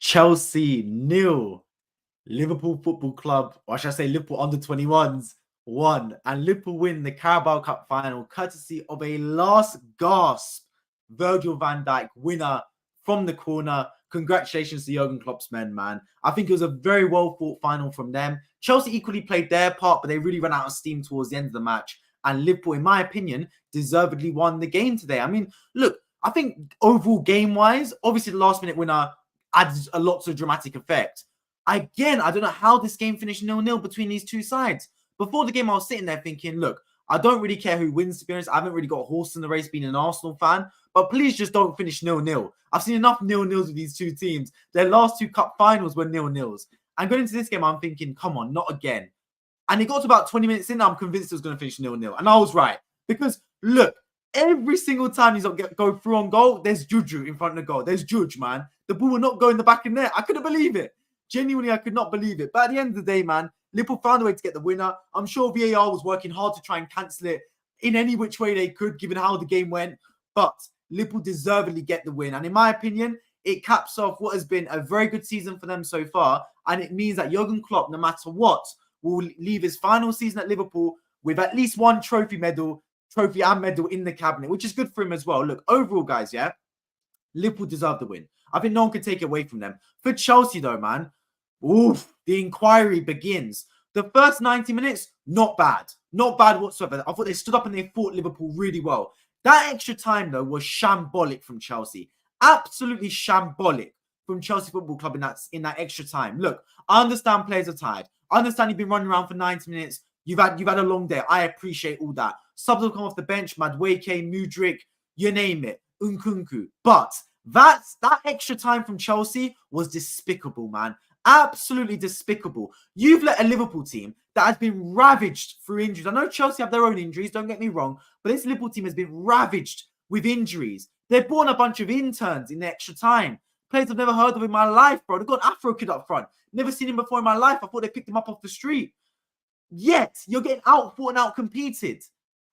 Chelsea nil. Liverpool Football Club, or should I say Liverpool under-21s, won. And Liverpool win the Carabao Cup final courtesy of a last gasp Virgil Van Dijk winner from the corner. Congratulations to Jurgen Klopp's men, man. I think it was a very well fought final from them. Chelsea equally played their part, but they really ran out of steam towards the end of the match. And Liverpool, in my opinion, deservedly won the game today. I mean, look, I think overall game-wise, obviously the last-minute winner adds a lot of dramatic effect. Again, I don't know how this game finished 0-0 between these two sides. Before the game, I was sitting there thinking, look, I don't really care who wins, to be honest. I haven't really got a horse in the race being an Arsenal fan, but please just don't finish 0-0. I've seen enough 0-0s with these two teams. Their last two cup finals were 0-0s. And going into this game, I'm thinking, come on, not again. And it got to about 20 minutes in, I'm convinced it was going to finish 0-0. And I was right. Because, look, every single time he's go through on goal, there's Juju in front of the goal. There's Juju, man. The ball will not go in the back of the net. I couldn't believe it. Genuinely, I could not believe it. But at the end of the day, man, Liverpool found a way to get the winner. I'm sure VAR was working hard to try and cancel it in any which way they could, given how the game went. But Liverpool deservedly get the win. And in my opinion, it caps off what has been a very good season for them so far. And it means that Jurgen Klopp, no matter what, will leave his final season at Liverpool with at least one trophy and medal in the cabinet, which is good for him as well. Look, overall, guys, yeah, Liverpool deserve the win. I think no one can take it away from them. For Chelsea, though, man, oof, the inquiry begins. The first 90 minutes, not bad. Not bad whatsoever. I thought they stood up and they fought Liverpool really well. That extra time, though, was shambolic from Chelsea. Absolutely shambolic from Chelsea Football Club in that extra time. Look, I understand players are tired. I understand you've been running around for 90 minutes. You've had a long day. I appreciate all that. Subs will come off the bench, Madueke, Mudryk, you name it, Nkunku. But that extra time from Chelsea was despicable, man. Absolutely despicable. You've let a Liverpool team that has been ravaged through injuries. I know Chelsea have their own injuries, don't get me wrong, but this Liverpool team has been ravaged with injuries. They've born a bunch of interns in the extra time. Players I've never heard of in my life, bro. They've got an Afro kid up front. Never seen him before in my life. I thought they picked him up off the street. Yet, you're getting outfought and out-competed.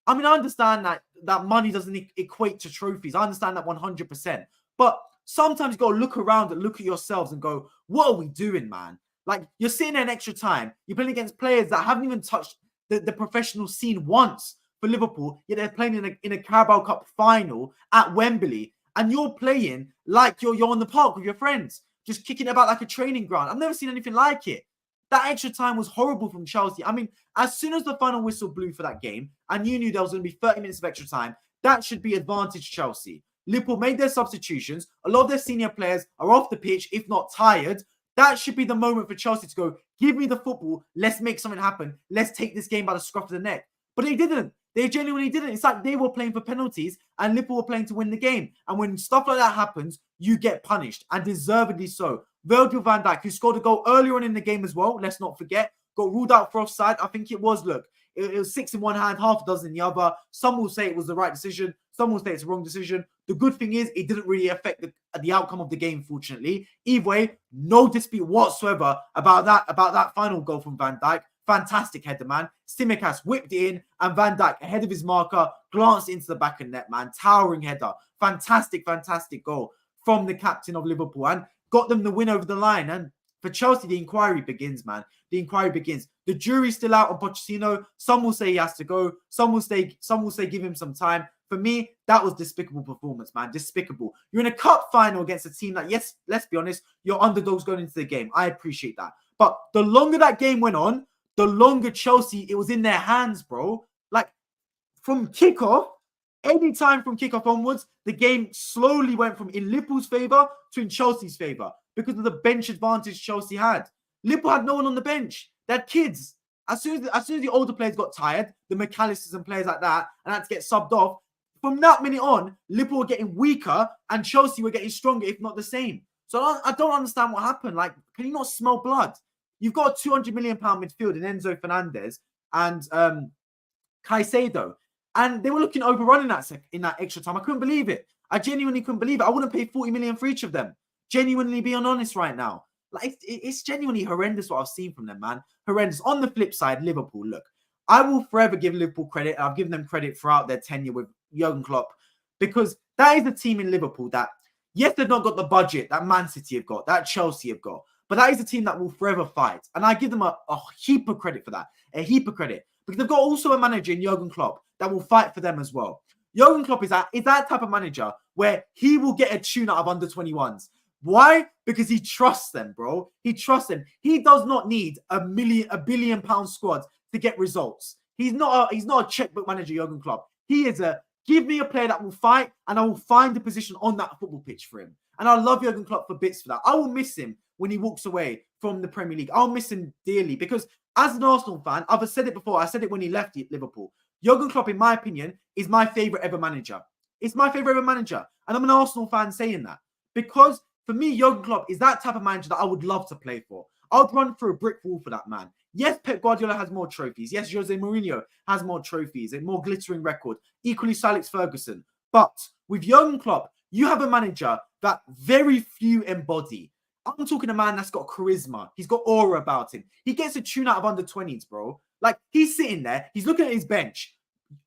I mean, I understand that money doesn't equate to trophies. I understand that 100%. But sometimes you got to look around and look at yourselves and go, what are we doing, man? Like, you're sitting there an extra time. You're playing against players that haven't even touched the professional scene once for Liverpool, yet they're playing in a Carabao Cup final at Wembley. And you're playing like you're on the park with your friends, just kicking about like a training ground. I've never seen anything like it. That extra time was horrible from Chelsea. I mean, as soon as the final whistle blew for that game, and you knew there was going to be 30 minutes of extra time, that should be advantage Chelsea. Liverpool made their substitutions. A lot of their senior players are off the pitch, if not tired. That should be the moment for Chelsea to go, give me the football. Let's make something happen. Let's take this game by the scruff of the neck. But they didn't. They genuinely didn't. It's like they were playing for penalties and Liverpool were playing to win the game. And when stuff like that happens, you get punished, and deservedly so. Virgil van Dijk, who scored a goal earlier on in the game as well, let's not forget, got ruled out for offside. I think it was, look, it was 6 in one hand, half a dozen in the other. Some will say it was the right decision. Some will say it's the wrong decision. The good thing is it didn't really affect the outcome of the game, fortunately. Either way, no dispute whatsoever about that final goal from Van Dijk. Fantastic header, man. Tsimikas whipped it in, and Van Dijk, ahead of his marker, glanced into the back of the net, man. Towering header. Fantastic, fantastic goal from the captain of Liverpool, and got them the win over the line. And for Chelsea, the inquiry begins, man. The inquiry begins. The jury's still out on Pochettino. Some will say he has to go. Some will say give him some time. For me, that was despicable performance, man. Despicable. You're in a cup final against a team that, yes, let's be honest, you're underdogs going into the game. I appreciate that. But the longer that game went on, the longer Chelsea, it was in their hands, bro. Like, from kickoff, any time from kickoff onwards, the game slowly went from in Liverpool's favour to in Chelsea's favour because of the bench advantage Chelsea had. Liverpool had no one on the bench. They had kids. As soon as the older players got tired, the McAllisters and players like that, and had to get subbed off, from that minute on, Liverpool were getting weaker and Chelsea were getting stronger, if not the same. So I don't understand what happened. Like, can you not smell blood? You've got a £200 million midfield in Enzo Fernandez and Caicedo. And they were looking overrun in that extra time. I couldn't believe it. I genuinely couldn't believe it. I wouldn't pay 40 million for each of them. Genuinely being honest right now. Like, it's genuinely horrendous what I've seen from them, man. Horrendous. On the flip side, Liverpool, look, I will forever give Liverpool credit. I've given them credit throughout their tenure with Jurgen Klopp, because that is the team in Liverpool that, Yes, they've not got the budget that Man City have got, that Chelsea have got, but that is a team that will forever fight. And I give them a heap of credit for that, a heap of credit. Because they've got also a manager in Jurgen Klopp that will fight for them as well. Jurgen Klopp is that type of manager where he will get a tune out of under 21s. Why? Because he trusts them, bro. He trusts them. He does not need a billion pound squad to get results. He's not a checkbook manager, Jurgen Klopp. He is a give me a player that will fight, and I will find a position on that football pitch for him. And I love Jurgen Klopp for bits for that. I will miss him when he walks away from the Premier League. I'll miss him dearly because as an Arsenal fan, I've said it before. I said it when he left Liverpool. Jurgen Klopp, in my opinion, is my favourite ever manager. It's my favourite ever manager. And I'm an Arsenal fan saying that. Because for me, Jurgen Klopp is that type of manager that I would love to play for. I'd run through a brick wall for that man. Yes, Pep Guardiola has more trophies. Yes, Jose Mourinho has more trophies, a more glittering record. Equally, Sir Alex Ferguson. But with Jurgen Klopp, you have a manager that very few embody. I'm talking a man that's got charisma. He's got aura about him. He gets a tune out of under 20s, bro. Like, he's sitting there. He's looking at his bench.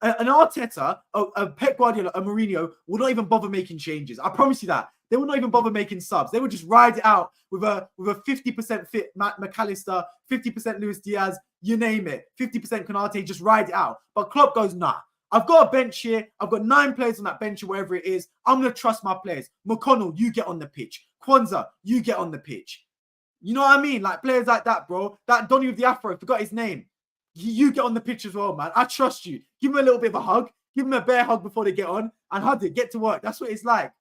An Arteta, a Pep Guardiola, a Mourinho will not even bother making changes. I promise you that. They will not even bother making subs. They will just ride it out with a 50% fit McAllister, 50% Luis Diaz, you name it. 50% Konate, just ride it out. But Klopp goes, nah. I've got a bench here. I've got 9 players on that bench or wherever it is. I'm going to trust my players. McConnell, you get on the pitch. Kwanzaa, you get on the pitch. You know what I mean? Like players like that, bro. That Donny with the afro, forgot his name. You get on the pitch as well, man. I trust you. Give him a little bit of a hug. Give him a bear hug before they get on and hug it. Get to work. That's what it's like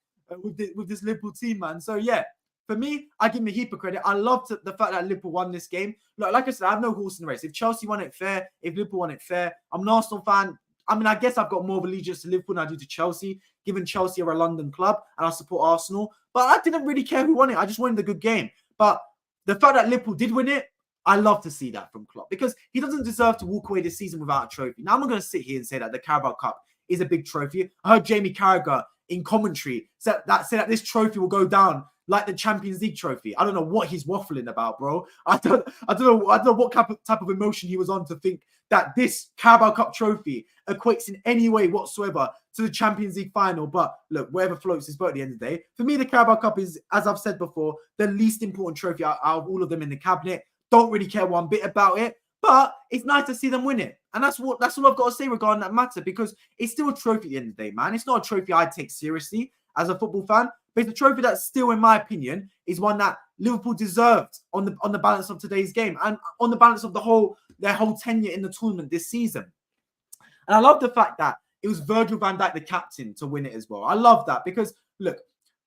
with this Liverpool team, man. So, yeah, for me, I give him a heap of credit. I love the fact that Liverpool won this game. Look, like I said, I have no horse in the race. If Chelsea won it, fair. If Liverpool won it, fair. I'm an Arsenal fan. I mean, I guess I've got more of allegiance to Liverpool than I do to Chelsea, given Chelsea are a London club and I support Arsenal. But I didn't really care who won it. I just wanted a good game. But the fact that Liverpool did win it, I love to see that from Klopp because he doesn't deserve to walk away this season without a trophy. Now, I'm not going to sit here and say that the Carabao Cup is a big trophy. I heard Jamie Carragher in commentary said that this trophy will go down like the Champions League trophy. I don't know what he's waffling about, bro. I don't know what type of emotion he was on to think that this Carabao Cup trophy equates in any way whatsoever to the Champions League final. But look, wherever floats his boat at the end of the day. For me, the Carabao Cup is, as I've said before, the least important trophy out of all of them in the cabinet. Don't really care one bit about it, but it's nice to see them win it. And that's all I've got to say regarding that matter, because it's still a trophy at the end of the day, man. It's not a trophy I take seriously as a football fan, but it's a trophy that still, in my opinion, is one that Liverpool deserved on the balance of today's game and on the balance of their whole tenure in the tournament this season. And I love the fact that it was Virgil Van Dijk, the captain, to win it as well. I love that because, look,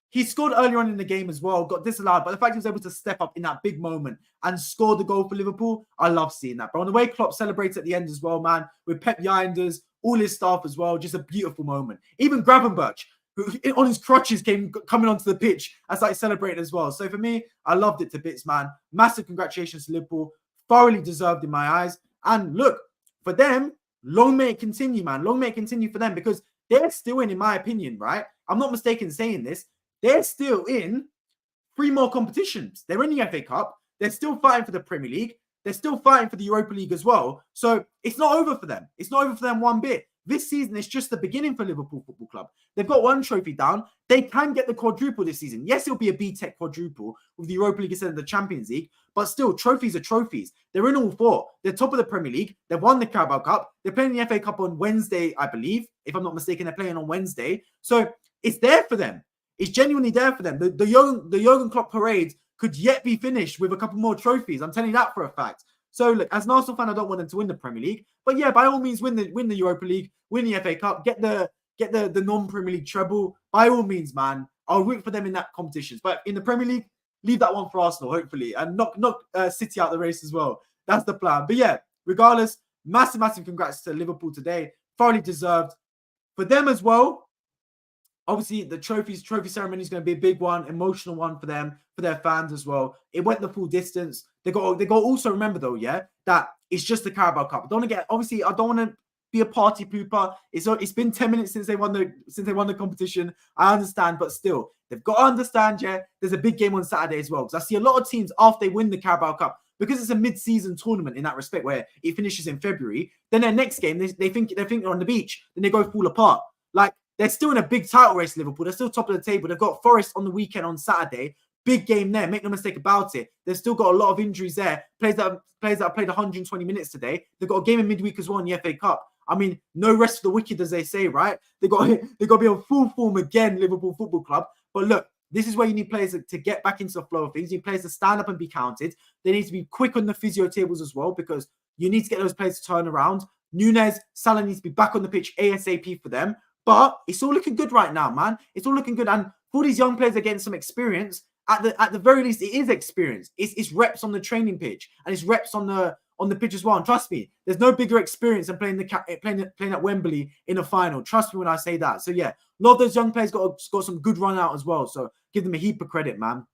he scored earlier on in the game as well, got disallowed, but the fact he was able to step up in that big moment and score the goal for Liverpool, I love seeing that, bro. And the way Klopp celebrates at the end as well, man, with Pep Yinders, all his staff as well, just a beautiful moment. Even Gravenberch, who on his crutches coming onto the pitch as I celebrated as well. So for me, I loved it to bits, man. Massive congratulations to Liverpool. Thoroughly deserved in my eyes. And look, for them, long may it continue, man. Long may it continue for them because they're still in my opinion, right? I'm not mistaken in saying this. They're still in 3 more competitions. They're in the FA Cup. They're still fighting for the Premier League. They're still fighting for the Europa League as well. So it's not over for them. It's not over for them one bit. This season is just the beginning for Liverpool Football Club. They've got 1 trophy down. They can get the quadruple this season. Yes, it'll be a B-Tech quadruple with the Europa League instead of the Champions League. But still, trophies are trophies. They're in all 4. They're top of the Premier League. They've won the Carabao Cup. They're playing the FA Cup on Wednesday, I believe. If I'm not mistaken, they're playing on Wednesday. So it's there for them. It's genuinely there for them. The Jurgen Klopp parade could yet be finished with a couple more trophies. I'm telling you that for a fact. So look, as an Arsenal fan, I don't want them to win the Premier League, but yeah, by all means, win the Europa League, win the FA Cup, get the non-Premier League treble. By all means, man, I'll root for them in that competitions. But in the Premier League, leave that one for Arsenal, hopefully, and knock City out the race as well. That's the plan. But yeah, regardless, massive congrats to Liverpool today. Thoroughly deserved for them as well. Obviously, the trophy ceremony is going to be a big one, emotional one for them, for their fans as well. It went the full distance. They got also remember though, yeah, that it's just the Carabao Cup. I don't want to be a party pooper. It's been 10 minutes since they won the competition. I understand, but still, they've got to understand, yeah, there's a big game on Saturday as well. Because I see a lot of teams after they win the Carabao Cup, because it's a mid-season tournament in that respect where it finishes in February, then their next game, they think they're on the beach, then they go fall apart. Like, They're still in a big title race, Liverpool. They're still top of the table. They've got Forest on the weekend on Saturday. Big game there. Make no mistake about it. They've still got a lot of injuries there. Players that have played 120 minutes today. They've got a game in midweek as well in the FA Cup. I mean, no rest for the wicked, as they say, right? They've got to be on full form again, Liverpool Football Club. But look, this is where you need players to get back into the flow of things. You need players to stand up and be counted. They need to be quick on the physio tables as well, because you need to get those players to turn around. Nunez, Salah needs to be back on the pitch ASAP for them. But it's all looking good right now, man. It's all looking good. And for these young players are getting some experience, at the very least, it is experience. It's reps on the training pitch, and it's reps on the pitch as well. And trust me, there's no bigger experience than playing at Wembley in a final. Trust me when I say that. So yeah, a lot of those young players got some good run out as well. So give them a heap of credit, man.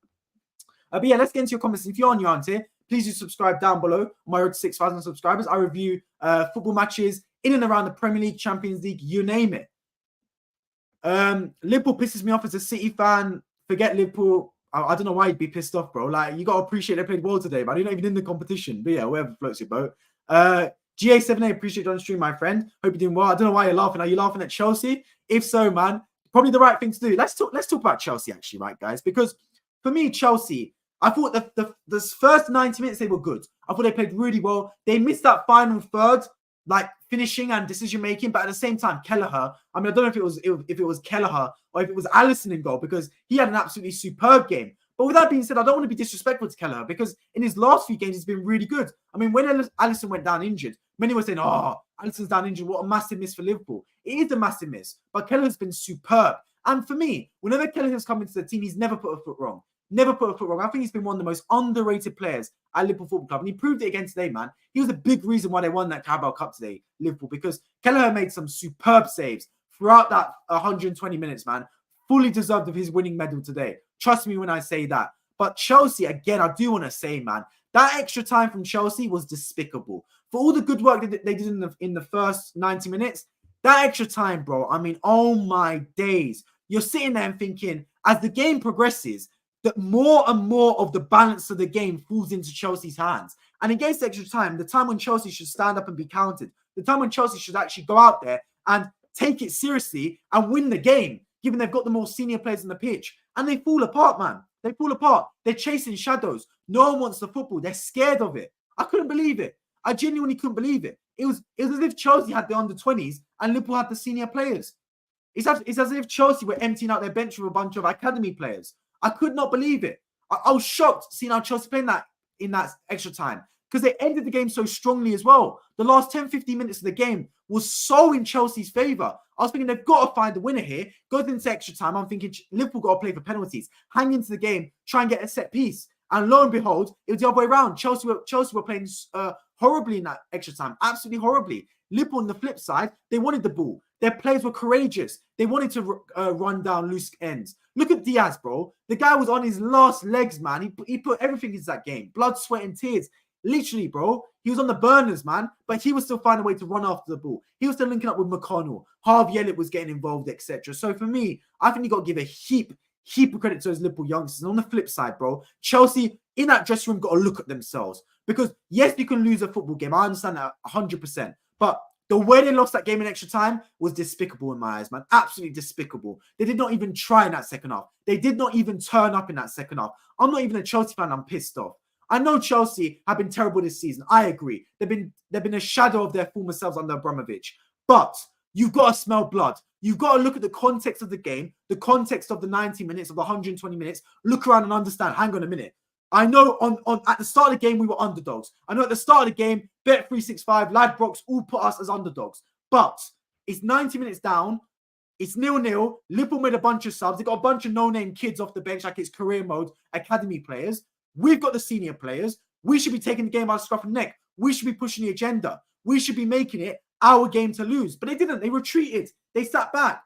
But yeah, let's get into your comments. If you're new here, please do subscribe down below. On my road to 6,000 subscribers. I review football matches in and around the Premier League, Champions League, you name it. Liverpool pisses me off as a City fan. Forget Liverpool. I don't know why you'd be pissed off, bro. Like, you got to appreciate they played well today, man. You're not even in the competition. But yeah, whatever floats your boat. GA7A, appreciate you on stream, my friend. Hope you're doing well. I don't know why you're laughing. Are you laughing at Chelsea? If so, man, probably the right thing to do. Let's talk about Chelsea, actually, right, guys? Because for me, Chelsea, I thought the first 90 minutes, they were good. I thought they played really well. They missed that final third, like finishing and decision making, but at the same time, Kelleher. I mean, I don't know if it was Kelleher or if it was Alisson in goal, because he had an absolutely superb game. But with that being said, I don't want to be disrespectful to Kelleher, because in his last few games, he's been really good. I mean, when Alisson went down injured, many were saying, "Oh, Alisson's down injured. What a massive miss for Liverpool." It is a massive miss, but Kelleher's been superb. And for me, whenever Kelleher's come into the team, he's never put a foot wrong. Never put a foot wrong. I think he's been one of the most underrated players at Liverpool Football Club. And he proved it again today, man. He was a big reason why they won that Carabao Cup today, Liverpool, because Kelleher made some superb saves throughout that 120 minutes, man. Fully deserved of his winning medal today. Trust me when I say that. But Chelsea, again, I do want to say, man, that extra time from Chelsea was despicable. For all the good work that they did in the first 90 minutes, that extra time, bro, I mean, oh my days. You're sitting there and thinking, as the game progresses, that more and more of the balance of the game falls into Chelsea's hands. And against extra time, the time when Chelsea should stand up and be counted, the time when Chelsea should actually go out there and take it seriously and win the game, given they've got the more senior players on the pitch. And they fall apart, man. They fall apart. They're chasing shadows. No one wants the football. They're scared of it. I couldn't believe it. I genuinely couldn't believe it. It was as if Chelsea had the under-20s and Liverpool had the senior players. It's as if Chelsea were emptying out their bench with a bunch of academy players. I could not believe it. I was shocked seeing how Chelsea playing that in that extra time, because they ended the game so strongly as well. The last 10-15 minutes of the game was so in Chelsea's favour. I was thinking they've got to find the winner here. Goes into extra time. I'm thinking Liverpool got to play for penalties, hang into the game, try and get a set piece. And lo and behold, it was the other way around. Chelsea were playing horribly in that extra time, absolutely horribly. Liverpool on the flip side, they wanted the ball. Their players were courageous. They wanted to run down loose ends. Look at Diaz, bro. The guy was on his last legs, man. He put everything into that game. Blood, sweat, and tears. Literally, bro. He was on the burners, man. But he was still finding a way to run after the ball. He was still linking up with McConnell. Harvey Elliott was getting involved, etc. So for me, I think you got to give a heap of credit to those Liverpool youngsters. And on the flip side, bro, Chelsea in that dressing room got to look at themselves. Because yes, you can lose a football game. I understand that 100%. But the way they lost that game in extra time was despicable in my eyes, man. Absolutely despicable. They did not even try in that second half. They did not even turn up in that second half. I'm not even a Chelsea fan. I'm pissed off. I know Chelsea have been terrible this season. I agree. They've been a shadow of their former selves under Abramovich. But you've got to smell blood. You've got to look at the context of the game, the context of the 90 minutes, of the 120 minutes. Look around and understand. Hang on a minute. I know on at the start of the game, we were underdogs. I know at the start of the game, Bet365, Ladbrokes all put us as underdogs. But it's 90 minutes down. It's 0-0. Liverpool made a bunch of subs. They got a bunch of no-name kids off the bench, like it's career mode, academy players. We've got the senior players. We should be taking the game out of scruff and neck. We should be pushing the agenda. We should be making it our game to lose. But they didn't. They retreated. They sat back.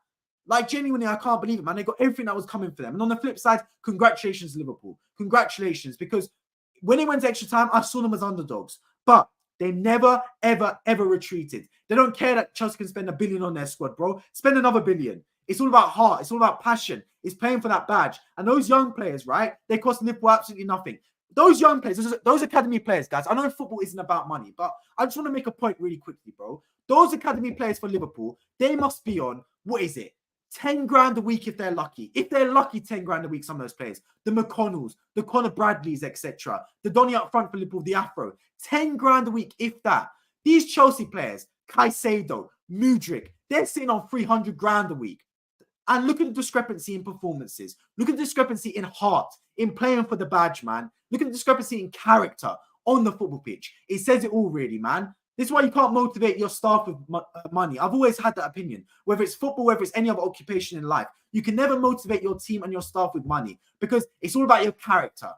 Like, genuinely, I can't believe it, man. They got everything that was coming for them. And on the flip side, congratulations, Liverpool. Congratulations. Because when it went to extra time, I saw them as underdogs. But they never, ever, ever retreated. They don't care that Chelsea can spend $1 billion on their squad, bro. Spend another $1 billion. It's all about heart. It's all about passion. It's playing for that badge. And those young players, right? They cost Liverpool absolutely nothing. Those young players, those academy players, guys, I know football isn't about money, but I just want to make a point really quickly, bro. Those academy players for Liverpool, they must be on, what is it? 10 grand a week if they're lucky. If they're lucky, 10 grand a week, some of those players. The McConnells, the Conor Bradleys, etc. The Donny up front for Liverpool, the Afro. 10 grand a week, if that. These Chelsea players, Caicedo, Mudryk, they're sitting on 300 grand a week. And look at the discrepancy in performances. Look at the discrepancy in heart, in playing for the badge, man. Look at the discrepancy in character on the football pitch. It says it all, really, man. This is why you can't motivate your staff with money. I've always had that opinion. Whether it's football, whether it's any other occupation in life, you can never motivate your team and your staff with money because it's all about your character.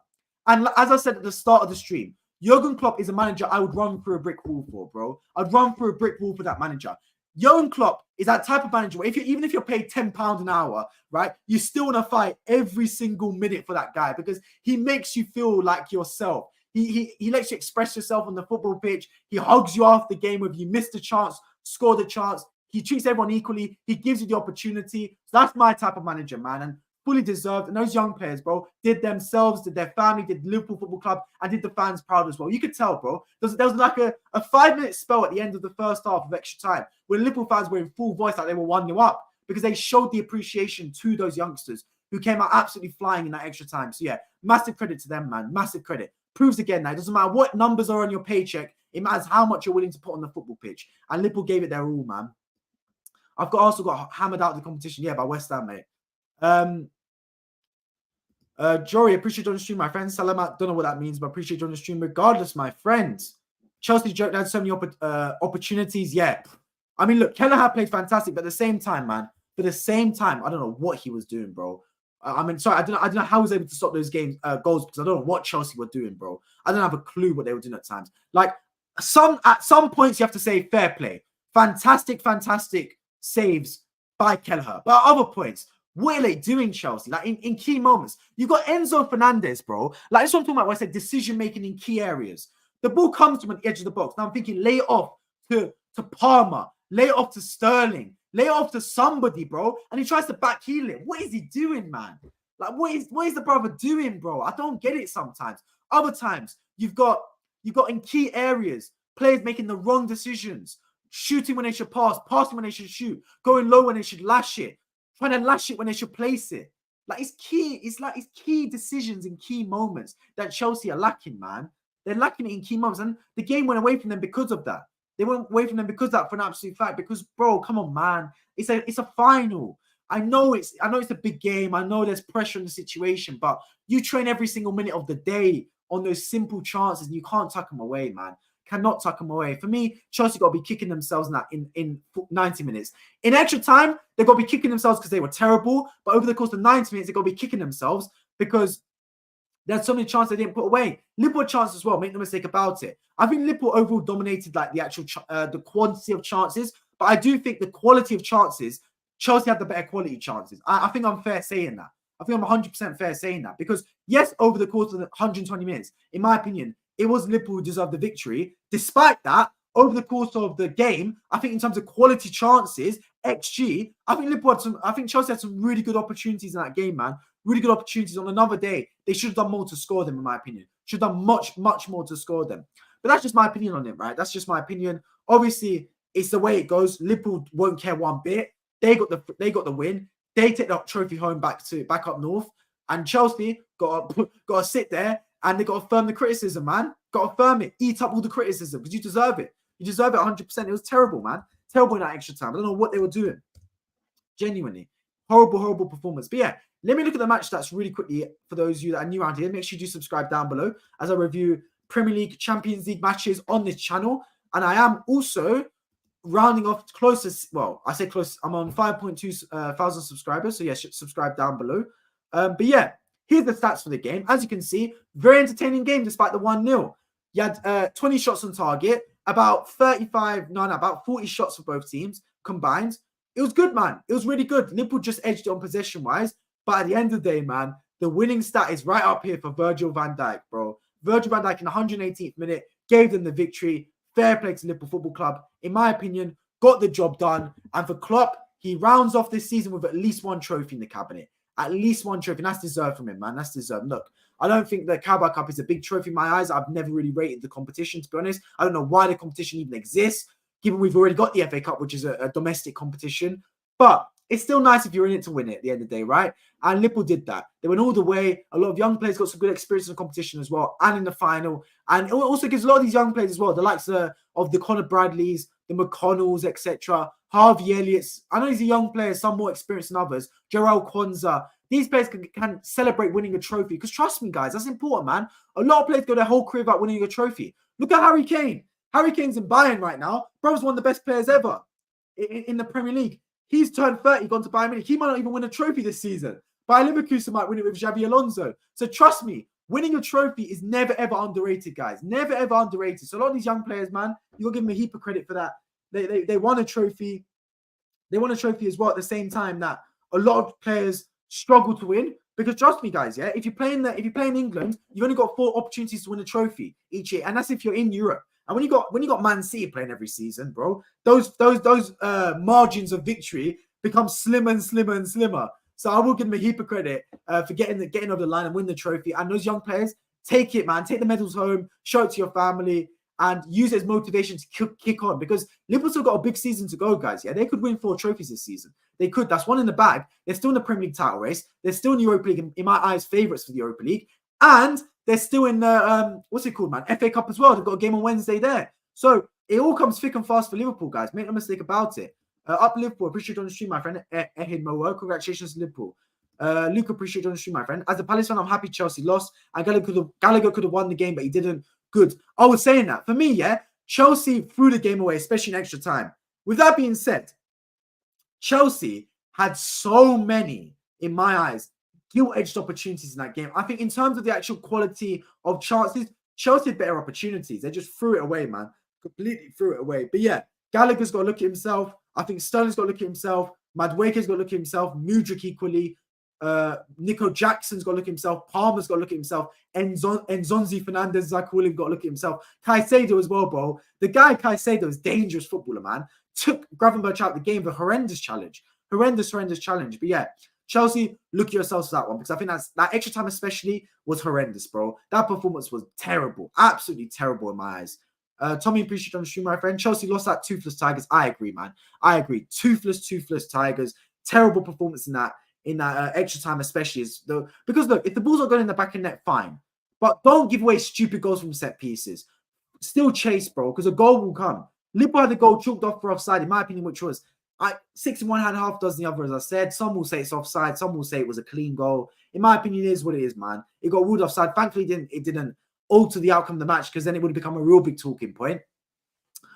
And as I said at the start of the stream, Jurgen Klopp is a manager I would run through a brick wall for, bro. I'd run through a brick wall for that manager. Jurgen Klopp is that type of manager where even if you're paid £10 an hour, right, you still want to fight every single minute for that guy because he makes you feel like yourself. He lets you express yourself on the football pitch. He hugs you after the game if you missed a chance, scored a chance. He treats everyone equally. He gives you the opportunity. So that's my type of manager, man, and fully deserved. And those young players, bro, did themselves, did their family, did Liverpool Football Club, and did the fans proud as well. You could tell, bro. There was like a 5-minute spell at the end of the first half of extra time where Liverpool fans were in full voice like they were 1-0 up because they showed the appreciation to those youngsters who came out absolutely flying in that extra time. So, yeah, massive credit to them, man. Massive credit. Proves again that it doesn't matter what numbers are on your paycheck. It matters how much you're willing to put on the football pitch. And Liverpool gave it their all, man. I've also got hammered out of the competition, yeah, by West Ham, mate. Jory, appreciate you on the stream, my friend. Salamat, don't know what that means, but appreciate you on the stream regardless, my friends. Chelsea joke had so many opportunities, yeah. I mean, look, Kelleher played fantastic, but at the same time, man, I don't know what he was doing, bro. I don't know how he was able to stop those goals because I don't know what Chelsea were doing, bro. I don't have a clue what they were doing at times. Like at some points you have to say fair play, fantastic saves by Kelleher. But at other points, what are they doing, Chelsea? Like in key moments, you got Enzo Fernandez, bro. Like this one I'm talking about when I said decision making in key areas. The ball comes to him at the edge of the box. Now I'm thinking lay it off to Palmer, lay it off to Sterling. Lay it off to somebody, bro. And he tries to back heel it. What is he doing, man? Like, what is the brother doing, bro? I don't get it sometimes. Other times, you've got in key areas, players making the wrong decisions. Shooting when they should pass, passing when they should shoot, going low when they should lash it, trying to lash it when they should place it. Like, it's key decisions in key moments that Chelsea are lacking, man. They're lacking it in key moments. And the game went away from them because of that. They went away from them because of that, for an absolute fact. Because, bro, come on, man. It's a final. I know it's a big game. I know there's pressure in the situation, but you train every single minute of the day on those simple chances, and you can't tuck them away, man. Cannot tuck them away. For me, Chelsea got to be kicking themselves in 90 minutes. In extra time, they've got to be kicking themselves because they were terrible. But over the course of 90 minutes, they've got to be kicking themselves because there's so many chances they didn't put away. Liverpool chance as well. Make no mistake about it. I think Liverpool overall dominated like the actual the quantity of chances, but I do think the quality of chances, Chelsea had the better quality chances. I think I'm fair saying that. I think I'm 100% fair saying that because yes, over the course of the 120 minutes, in my opinion, it was Liverpool who deserved the victory. Despite that, over the course of the game, I think in terms of quality chances, XG, I think Chelsea had some really good opportunities in that game, man. Really good opportunities on another day. They should have done more to score them, in my opinion. Should have done much more to score them. But that's just my opinion on it, right? That's just my opinion. Obviously, it's the way it goes. Liverpool won't care one bit. They got the win. They take that trophy home back up north. And Chelsea got to sit there and they got to firm the criticism, man. Got to firm it. Eat up all the criticism because you deserve it. You deserve it 100%. It was terrible, man. Terrible in that extra time. I don't know what they were doing. Genuinely. Horrible performance. But yeah, let me look at the match stats really quickly for those of you that are new around here. Make sure you do subscribe down below as I review Premier League, Champions League matches on this channel. And I am also rounding off closest. Well, I say close. I'm on 5.2 thousand subscribers. So yeah, subscribe down below. But yeah, here's the stats for the game. As you can see, very entertaining game despite the 1-0. You had 20 shots on target, about 40 shots for both teams combined. It was good, man. It was really good. Liverpool just edged it on possession-wise. But at the end of the day, man, the winning stat is right up here for Virgil van Dijk, bro. Virgil van Dijk in the 118th minute gave them the victory. Fair play to Liverpool Football Club. In my opinion, got the job done. And for Klopp, he rounds off this season with at least one trophy in the cabinet. At least one trophy. And that's deserved from him, man. That's deserved. Look, I don't think the Carabao Cup is a big trophy in my eyes. I've never really rated the competition, to be honest. I don't know why the competition even exists, given we've already got the FA Cup, which is a domestic competition. But it's still nice if you're in it to win it at the end of the day, right? And Liverpool did that. They went all the way. A lot of young players got some good experience in the competition as well, and in the final. And it also gives a lot of these young players as well, the likes of the Conor Bradleys, the McConnells, etc. Harvey Elliott's. I know he's a young player, some more experienced than others. Jarrell Kwanzaa. These players can celebrate winning a trophy. Because trust me, guys, that's important, man. A lot of players go their whole career without winning a trophy. Look at Harry Kane. Harry Kane's in Bayern right now. Bro's one of the best players ever in the Premier League. He's turned 30, gone to Bayern Munich. He might not even win a trophy this season. Bayer Leverkusen might win it with Xabi Alonso. So trust me, winning a trophy is never, ever underrated, guys. Never, ever underrated. So a lot of these young players, man, you got to give them a heap of credit for that. They won a trophy. They won a trophy as well at the same time that a lot of players struggle to win. Because trust me, guys, yeah, if you play in England, you've only got 4 opportunities to win a trophy each year, and that's if you're in Europe. And when you got Man City playing every season, bro, those margins of victory become slimmer and slimmer and slimmer. So I will give them a heap of credit for getting over the line and win the trophy. And those young players, take it, man. Take the medals home, show it to your family, and use it as motivation to kick on. Because Liverpool still got a big season to go, guys. Yeah, they could win 4 trophies this season. They could. That's one in the bag. They're still in the Premier League title race. They're still in the Europa League, in my eyes, favourites for the Europa League. And they're still in the, what's it called, man? FA Cup as well. They've got a game on Wednesday there. So it all comes thick and fast for Liverpool, guys. Make no mistake about it. Up Liverpool. Appreciate you on the stream, my friend. Ehid Moa. Congratulations to Liverpool. Luke, appreciate you on the stream, my friend. As a Palace fan, I'm happy Chelsea lost. And Gallagher could have won the game, but he didn't. Good. I was saying that. For me, yeah, Chelsea threw the game away, especially in extra time. With that being said, Chelsea had so many, in my eyes, gilt-edged opportunities in that game. I think in terms of the actual quality of chances, Chelsea had better opportunities. They just threw it away, man. Completely threw it away. But yeah, Gallagher's got to look at himself. I think Sterling's got to look at himself. Madueke's got to look at himself. Mudryk equally. Nico Jackson's got to look at himself. Palmer's got to look at himself. Enzonzi Fernandez, as I call him, got to look at himself. Caicedo as well, bro. The guy Caicedo is dangerous footballer, man. Took Gravenberch out of the game with a horrendous challenge. Horrendous challenge. But yeah, Chelsea, look at yourselves for that one, because I think that extra time especially was horrendous, bro. That performance was terrible. Absolutely terrible in my eyes. Tommy, appreciate on the stream, my friend. Chelsea lost that toothless Tigers. I agree, man. I agree. Toothless Tigers. Terrible performance in that extra time, especially. Because look, if the ball's not going in the back of net, fine. But don't give away stupid goals from set pieces. Still chase, bro, because a goal will come. Liverpool had the goal chalked off for offside, in my opinion, which was 6 in one hand, half dozen the other, as I said. Some will say it's offside. Some will say it was a clean goal. In my opinion, it is what it is, man. It got ruled offside. Thankfully, it didn't alter the outcome of the match, because then it would have become a real big talking point.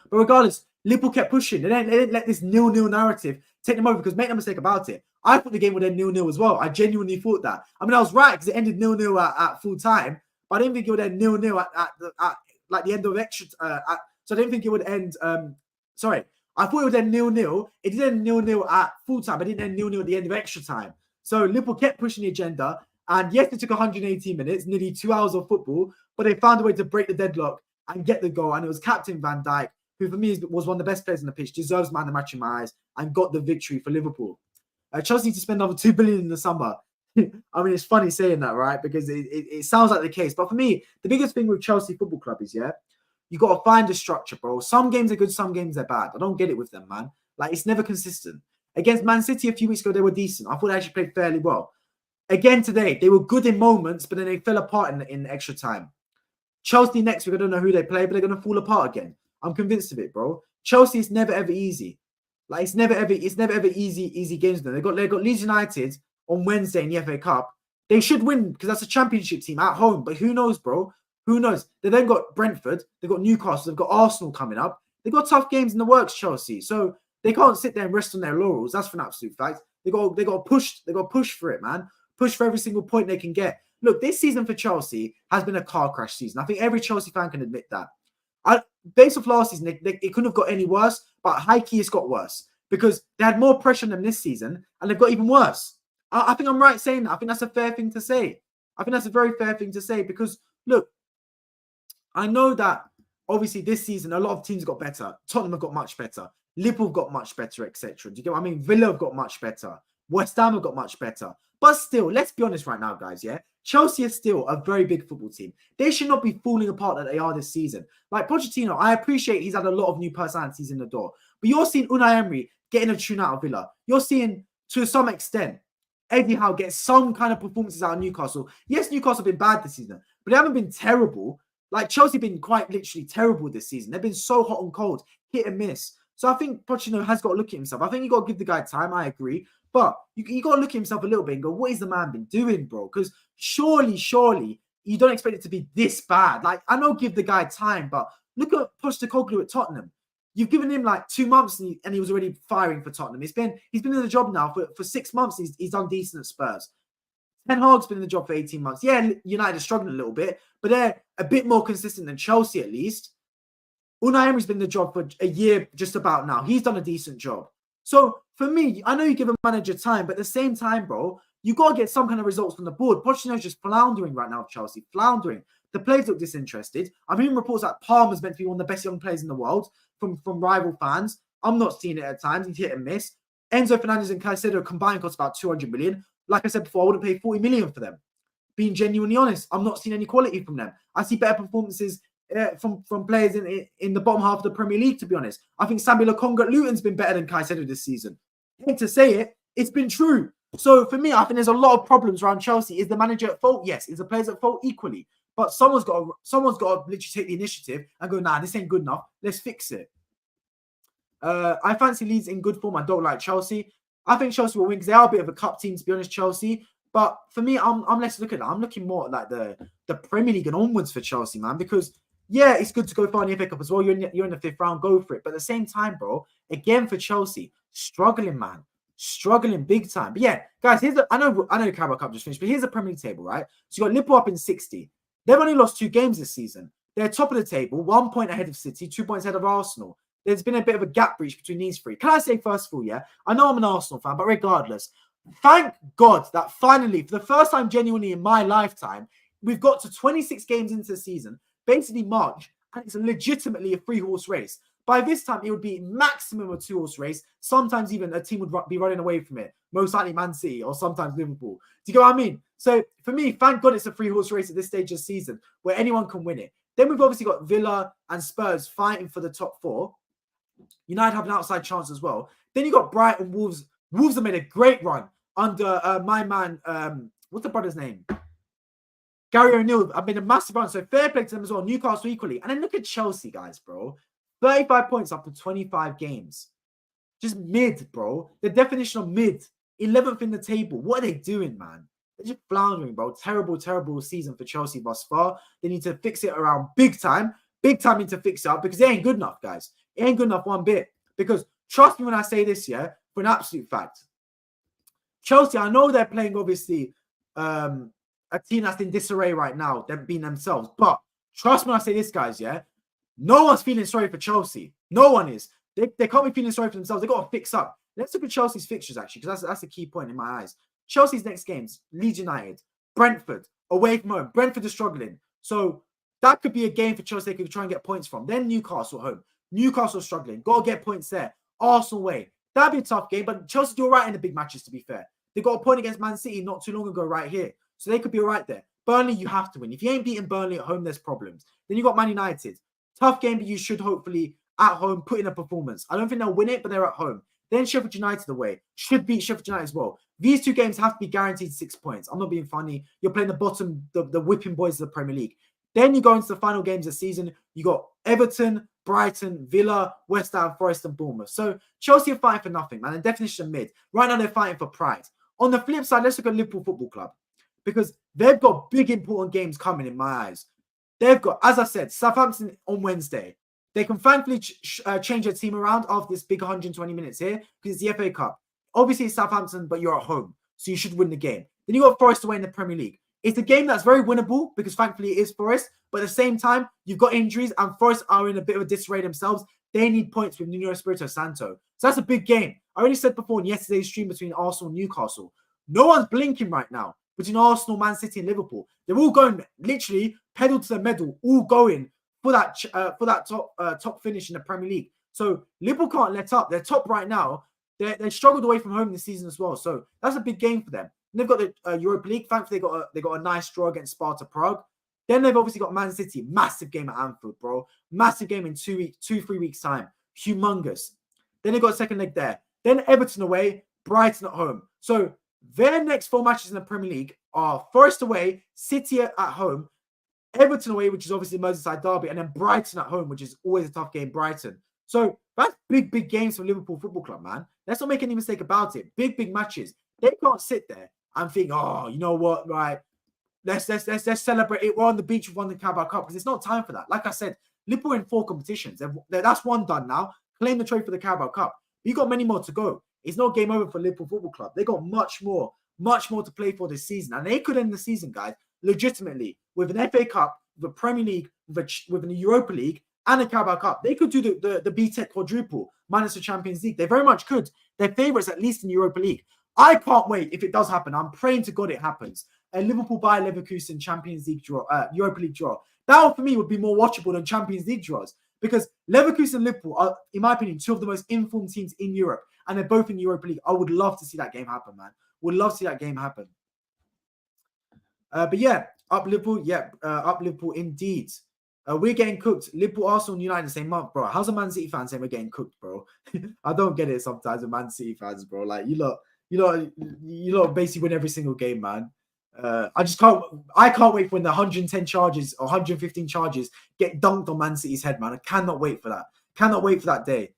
But regardless, Liverpool kept pushing. They didn't let this 0-0 narrative take them over, because make no mistake about it, I thought the game would end 0-0 as well. I genuinely thought that. I mean, I was right, because it ended 0-0 at full time, but I didn't think it would end 0-0 at like the end of extra. So I didn't think it would end. Sorry, I thought it would end 0-0. It did end 0-0 at full time. It didn't end 0-0 at the end of extra time. So Liverpool kept pushing the agenda. And yes, it took 118 minutes, nearly 2 hours of football, but they found a way to break the deadlock and get the goal. And it was Captain Van Dijk, who for me was one of the best players on the pitch, deserves man of the match in my eyes, and got the victory for Liverpool. Chelsea need to spend another $2 billion in the summer. I mean, it's funny saying that, right? Because it sounds like the case. But for me, the biggest thing with Chelsea Football Club is, yeah, you got to find a structure, bro. Some games are good, some games are bad. I don't get it with them, man. Like, it's never consistent. Against Man City a few weeks ago, they were decent. I thought they actually played fairly well. Again today, they were good in moments, but then they fell apart in extra time. Chelsea next week, I don't know who they play, but they're going to fall apart again. I'm convinced of it, bro. Chelsea is never ever easy. Like, it's never ever easy games. They've got Leeds United on Wednesday in the FA Cup. They should win, because that's a championship team at home. But who knows, bro? Who knows? They then got Brentford, they've got Newcastle, they've got Arsenal coming up. They've got tough games in the works, Chelsea. So they can't sit there and rest on their laurels. That's for an absolute fact. They got to push for it, man. Push for every single point they can get. Look, this season for Chelsea has been a car crash season. I think every Chelsea fan can admit that. Based off last season, it couldn't have got any worse, but high key it's got worse, because they had more pressure on them this season, and they've got even worse. I think I'm right saying that. I think that's a fair thing to say. I think that's a very fair thing to say, because, look, I know that obviously this season a lot of teams got better. Tottenham have got much better. Liverpool got much better, etc. Do you get what I mean? Villa have got much better. West Ham have got much better. But still, let's be honest right now, guys, yeah? Chelsea is still a very big football team. They should not be falling apart that they are this season. Like Pochettino, I appreciate he's had a lot of new personalities in the door. But you're seeing Unai Emery getting a tune out of Villa. You're seeing to some extent. Eddie Howe gets some kind of performances out of Newcastle. Yes, Newcastle have been bad this season, but they haven't been terrible. Like Chelsea have been quite literally terrible this season. They've been so hot and cold, hit and miss. So I think Pochettino has got to look at himself. I think you got to give the guy time. I agree. But you got to look at himself a little bit and go, what is the man been doing, bro? Because surely, you don't expect it to be this bad. Like, I know give the guy time, but look at Pochettino at Tottenham. You've given him like 2 months and he was already firing for Tottenham. He's been in the job now for 6 months. He's done decent at Spurs. Ten Hag's been in the job for 18 months. Yeah, United are struggling a little bit, but they're a bit more consistent than Chelsea at least. Unai Emery's been in the job for a year just about now. He's done a decent job. So for me, I know you give a manager time, but at the same time, bro, you got to get some kind of results from the board. Pochettino's just floundering right now, Chelsea. Floundering. The players look disinterested. I'm hearing reports that Palmer's meant to be one of the best young players in the world from rival fans. I'm not seeing it at times. He's hit and miss. Enzo Fernandez and Caicedo combined cost about 200 million. Like I said before, I wouldn't pay 40 million for them. Being genuinely honest, I'm not seeing any quality from them. I see better performances from players in the bottom half of the Premier League, to be honest. I think Samuel Lokonga at Luton's been better than Caicedo this season. I hate to say it, it's been true. So for me, I think there's a lot of problems around Chelsea. Is the manager at fault? Yes. Is the players at fault? Equally. But someone's got to literally take the initiative and go, nah, this ain't good enough. Let's fix it. I fancy Leeds in good form. I don't like Chelsea. I think Chelsea will win because they are a bit of a cup team, to be honest, Chelsea. But for me, I'm less looking at that. I'm looking more at like the Premier League and onwards for Chelsea, man. Because yeah, it's good to go far in the FA Cup as well. You're in the 5th round, go for it. But at the same time, bro, again for Chelsea, struggling, man. Struggling big time. But yeah, guys, I know the Carabao Cup just finished, but here's the Premier League table, right? So you got Liverpool up in 60. They've only lost 2 games this season. They're top of the table, 1 point ahead of City, 2 points ahead of Arsenal. There's been a bit of a gap breach between these three. Can I say, first of all, yeah, I know I'm an Arsenal fan, but regardless, thank God that finally, for the first time genuinely in my lifetime, we've got to 26 games into the season, basically March, and it's legitimately a 3-horse race. By this time, it would be maximum a 2-horse race. Sometimes even a team would be running away from it. Most likely Man City or sometimes Liverpool. Do you get what I mean? So for me, thank God it's a 3-horse race at this stage of the season where anyone can win it. Then we've obviously got Villa and Spurs fighting for the top 4. United have an outside chance as well. Then you got Brighton, Wolves. Wolves have made a great run under my man, what's the brother's name? Gary O'Neill. I've made a massive run. So fair play to them as well. Newcastle equally. And then look at Chelsea, guys, bro. 35 points after 25 games. Just mid, bro. The definition of mid. 11th in the table. What are they doing, man? They're just floundering, bro. Terrible, terrible season for Chelsea thus far. They need to fix it around big time. Big time need to fix it up because it ain't good enough, guys. It ain't good enough one bit. Because trust me when I say this, yeah, for an absolute fact. Chelsea, I know they're playing, obviously, a team that's in disarray right now. They're being themselves. But trust me when I say this, guys, yeah. No one's feeling sorry for Chelsea. No one is. They can't be feeling sorry for themselves. They've got to fix up. Let's look at Chelsea's fixtures, actually, because that's a key point in my eyes. Chelsea's next games, Leeds United, Brentford, away from home. Brentford is struggling. So that could be a game for Chelsea they could try and get points from. Then Newcastle home. Newcastle struggling. Got to get points there. Arsenal away. That'd be a tough game, but Chelsea do all right in the big matches, to be fair. They got a point against Man City not too long ago right here. So they could be all right there. Burnley, you have to win. If you ain't beating Burnley at home, there's problems. Then you got Man United. Tough game, but you should hopefully at home put in a performance. I don't think they'll win it, but they're at home. Then Sheffield United away. Should beat Sheffield United as well. These 2 games have to be guaranteed 6 points. I'm not being funny. You're playing the bottom, the whipping boys of the Premier League. Then you go into the final games of the season. You got Everton, Brighton, Villa, West Ham, Forest, and Bournemouth. So Chelsea are fighting for nothing, man. And definition mid. Right now, they're fighting for pride. On the flip side, let's look at Liverpool Football Club. Because they've got big, important games coming in my eyes. They've got, as I said, Southampton on Wednesday. They can thankfully change their team around after this big 120 minutes here because it's the FA Cup. Obviously, it's Southampton, but you're at home, so you should win the game. Then you got Forest away in the Premier League. It's a game that's very winnable because thankfully it is Forest, but at the same time, you've got injuries and Forest are in a bit of a disarray themselves. They need points with Nuno Espirito Santo. So that's a big game. I already said before in yesterday's stream between Arsenal and Newcastle, no one's blinking right now between Arsenal, Man City, and Liverpool. They're all going literally pedal to the metal, all going for that top finish in the Premier League. So Liverpool can't let up. They're top right now. They struggled away from home this season as well. So that's a big game for them. And they've got the Europa League. Thankfully, they got a nice draw against Sparta Prague. Then they've obviously got Man City. Massive game at Anfield, bro. Massive game in 3 weeks time. Humongous. Then they've got a second leg there. Then Everton away. Brighton at home. So their next 4 matches in the Premier League are Forest away, City at home, Everton away, which is obviously Merseyside derby, and then Brighton at home, which is always a tough game, Brighton. So that's big, big games for Liverpool Football Club, man. Let's not make any mistake about it. Big, big matches. They can't sit there and think, oh, you know what, right? Let's celebrate it. We're on the beach. We've won the Carabao Cup, because it's not time for that. Like I said, Liverpool in 4 competitions. That's one done now. Claim the trophy for the Carabao Cup. You got many more to go. It's not game over for Liverpool Football Club. They got much more to play for this season, and they could end the season, guys, legitimately with an FA Cup, with a Premier League, with an Europa League, and a Carabao Cup. They could do the BTEC quadruple minus the Champions League. They very much could. They're favourites at least in Europa League. I can't wait if it does happen. I'm praying to God it happens. A Liverpool by Leverkusen Champions League draw, Europa League draw. That for me would be more watchable than Champions League draws, because Leverkusen and Liverpool are, in my opinion, 2 of the most informed teams in Europe, and they're both in Europa League. I would love to see that game happen, man. Would love to see that game happen. But yeah, up Liverpool. Yeah, up Liverpool indeed. We're getting cooked. Liverpool, Arsenal, and United the same month, bro. How's a Man City fan saying we're getting cooked, bro? I don't get it sometimes with Man City fans, bro. Like you lot basically win every single game, man. I can't wait for when the 110 charges or 115 charges get dunked on Man City's head, man. I cannot wait for that. Cannot wait for that day.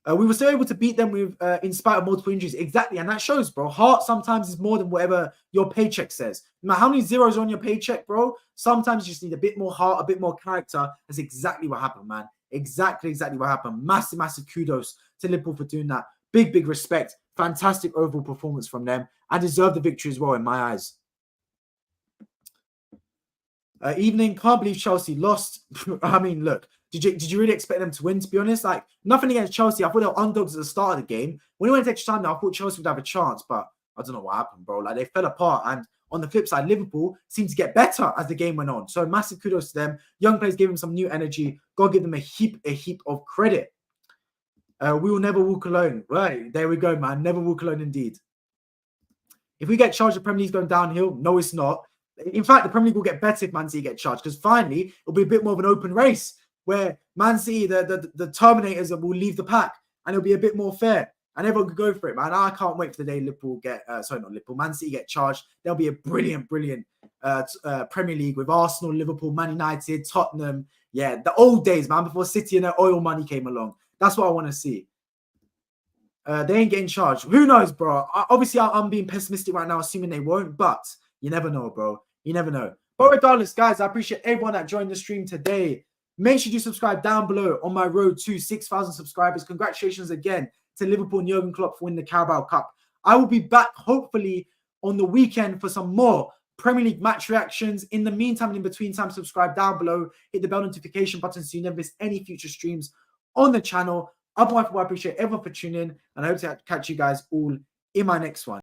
We were still able to beat them with, in spite of multiple injuries. Exactly, and that shows, bro. Heart sometimes is more than whatever your paycheck says. No matter how many zeros are on your paycheck, bro, sometimes you just need a bit more heart, a bit more character. That's exactly what happened, man. Exactly what happened. Massive, massive kudos to Liverpool for doing that. Big, big respect. Fantastic overall performance from them. And deserve the victory as well, in my eyes. Evening, can't believe Chelsea lost. I mean, look, did you really expect them to win, to be honest? Like, nothing against Chelsea. I thought they were underdogs at the start of the game. When it went to extra time, I thought Chelsea would have a chance, but I don't know what happened, bro. Like, they fell apart. And on the flip side, Liverpool seemed to get better as the game went on. So massive kudos to them. Young players gave them some new energy. Got to give them a heap of credit. We will never walk alone. Right, there we go, man. Never walk alone indeed. If we get charged, the Premier League's going downhill. No, it's not. In fact, the Premier League will get better if Man City get charged, because finally it'll be a bit more of an open race where Man City, the Terminators, will leave the pack, and it'll be a bit more fair, and everyone could go for it, man. I can't wait for the day Liverpool get, Man City get charged. There'll be a brilliant Premier League with Arsenal, Liverpool, Man United, Tottenham. Yeah, the old days, man, before City and their oil money came along. That's what I want to see. They ain't getting charged. Who knows, bro? Obviously, I'm being pessimistic right now, assuming they won't, but you never know, bro. You never know. But regardless, guys, I appreciate everyone that joined the stream today. Make sure you subscribe down below on my road to 6,000 subscribers. Congratulations again to Liverpool and Jurgen Klopp for winning the Carabao Cup. I will be back, hopefully, on the weekend for some more Premier League match reactions. In the meantime and in between time, subscribe down below. Hit the bell notification button so you never miss any future streams on the channel. Otherwise, I appreciate everyone for tuning in, and I hope to catch you guys all in my next one.